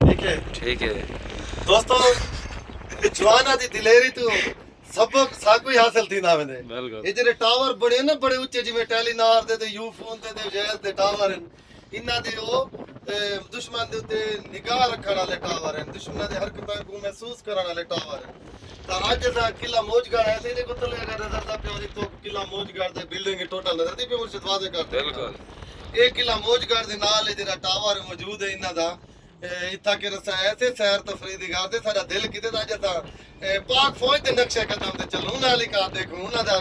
ठीक है दोस्तों जवाना दी दिलेरी तो सबक साकू ही हासिल थी ना मैंने बिल्कुल ये जेरे टावर बड़े ना बड़े ऊंचे जिवें टेलीनार दे यू फोन दे जैस दे टावर इन्ना दे ओ दुश्मन दे उत्ते निगाह रखण वाले टावर हैं दुश्मन दे हरकतां को महसूस करन वाले टावर हैं ता अज दा किला मोजगढ़ है ते को तले अगर नजर दा पे तो किला मोजगढ़ दे बिल्डिंग टोटल नजर दी पे मुर्शिद वादे करते बिल्कुल ये किला मोजगढ़ दे नाल जेड़ा टावर मौजूद है इन्ना दा इत्था के रसा ऐसे सैर तफरीह दी गाते साडा दिल किते दा जता पाक फौज दे नक्शे कदम ते चलूं नाली का देखूं उना दा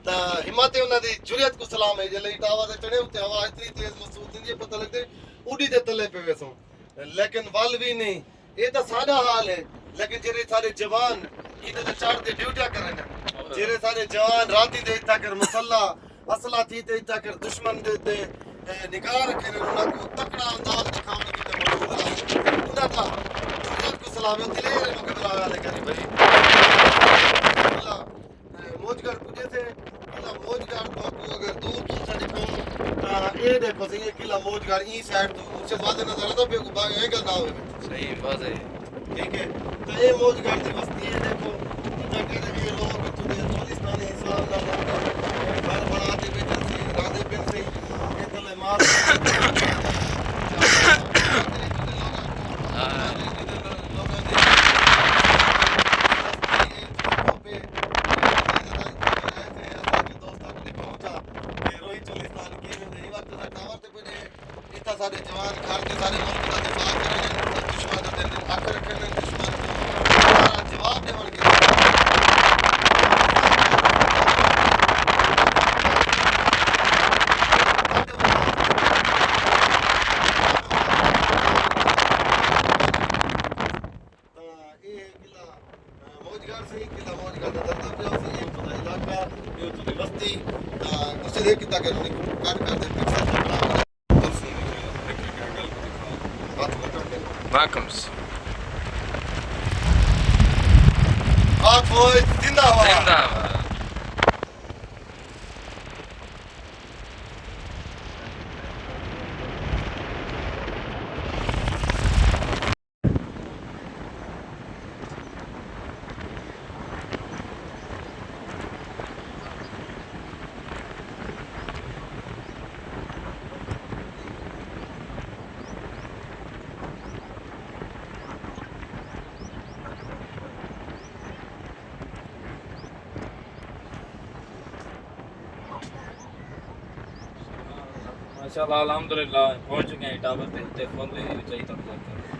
ता हिम्मत उना दी जुरियत को सलाम है जले टावर ते चढ़े उते हवा इतनी तेज महसूस थी ये पता लगदे उड़ी दे तले पे वेसो लेकिन वल भी नहीं ये तो सादा हाल है लेकिन जेरे सारे जवान इधर ते चढ़ दे ड्यूटियां करन जेरे सारे जवान राती दे इत्था कर मसल्ला असला थी ते इत्था कर दुश्मन दे निगाह रखे उना को तकड़ा अंदाज दिखाने की ते उना था को सलाम दिले मुकबला वाले करी भाई मोजगढ़ पुजे थे किला मोजगढ़ तो अगर दूर दूर से देखो ये देखो सही किला मोजगढ़ ई साइड तो उससे बाद नजर आता पे बाग है का ना हो सही बात है ठीक है तो ये मोजगढ़ की बस्ती है देखो जगह ये लोग तो चोलिस्तानी हिसाब ना घर बनाते बेचन से राधे बिन से ये तले मार सारे जवान घर के सारे मुल्क का दिफा कर रहे हैं दुश्मन दे हक रख रहे हैं दुश्मन को जवाब देवन के ये किला मोजगढ़ से किला मोजगढ़ का दर्द पे उसे ये तो इलाका ये तो बस्ती उसे देख कितना कर काट कर दे Welcomes. Pak Fauj zindabad. Zindabad. माशाल्लाह अल्हम्दुलिल्लाह पहुंच चुके हैं टावर पे ते फोन ले चाहिए तक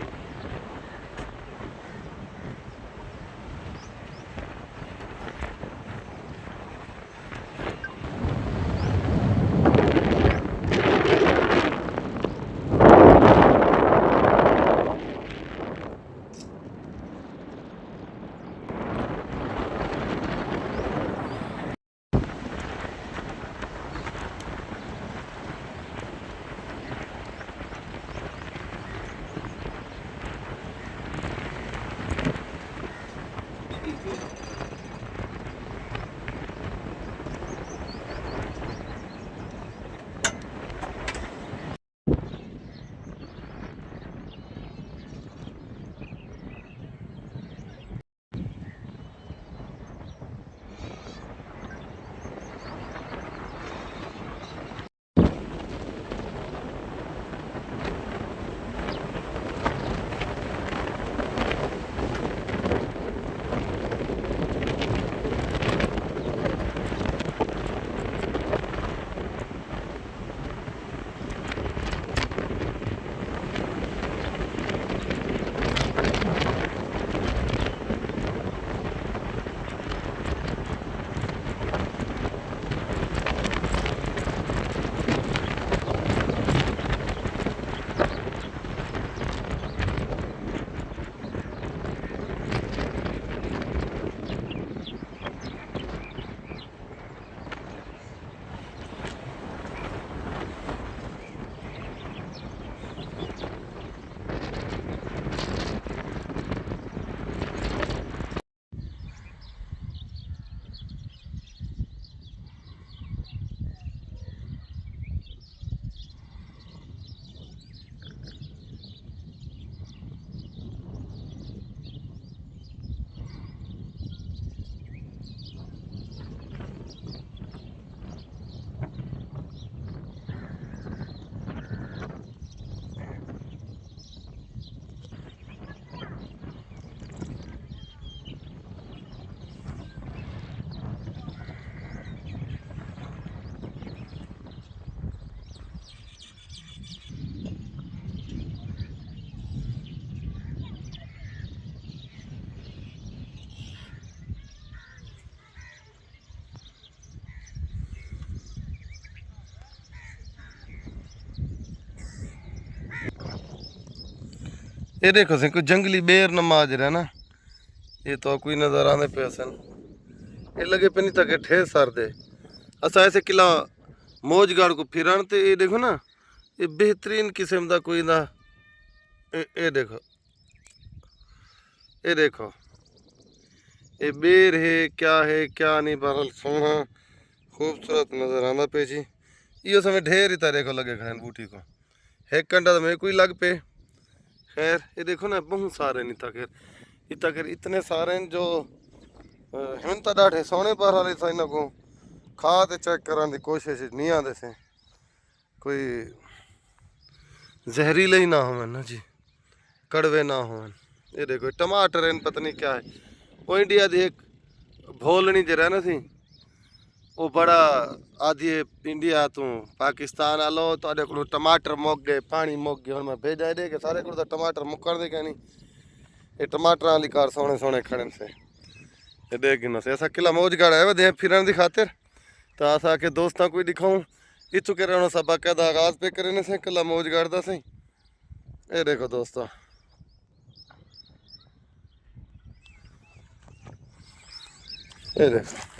ये देखो सी कोई जंगली बेर नमाज रहा ना, ये तो कोई नज़र आने पे सन, ये लगे पे नहीं था कि ठेर सर दे। असा ऐसे किला मौजगढ़ को फिरन ते ये देखो ना, ये बेहतरीन किस्म का कोई ना, ये देखो, ये देखो, ये बेर है क्या नहीं, बहरहाल सोना खूबसूरत नज़र आना पे जी। यो समय ढेर ही देखो लगे खड़े बूटी को, एक घंटा तो मेरे कोई लग पे। खैर ये देखो ना बहुत सारे नहीं था खैर इतने सारे जो हम तो डाढ़े सोने पर वाले था, इन्हों को खा ते चेक कराने की कोशिश नहीं आते से, कोई जहरीले ही ना हो ना जी, कड़वे ना हो। ये देखो टमाटर इन पता नहीं क्या है, वो इंडिया की एक भोलनी जो रहना थी, वो बड़ा आदि इंडिया तू पाकिस्तान आलो तो को टमाटर मुक गए, पानी मुक गए, हम मैं भेजा दे के सारे को टमाटर मुकर दे क्या नहीं, ये टमाटर वाली कार सोने सोने खड़े से ये देख ना से। ऐसा किला मौजगढ़ है वह फिरन की खातिर, तो आसा के दोस्तों को दिखाऊं इतु के रहना सब बाकायदा आगाज पे करने से किला मौजगढ़ दा से। ये देखो दोस्तों, ये देखो